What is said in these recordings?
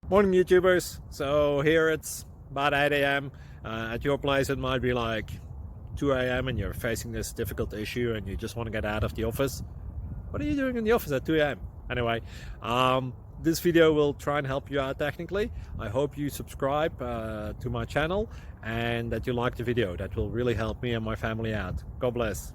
Morning YouTubers. So here it's about 8 a.m. At your place it might be like 2 a.m. and you're facing this difficult issue and you just want to get out of the office. What are you doing in the office at 2 a.m.? Anyway, this video will try and help you out technically. I hope you subscribe to my channel and that you like the video. That will really help me and my family out. God bless.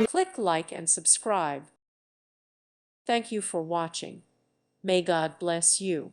Click like and subscribe. Thank you for watching. May God bless you.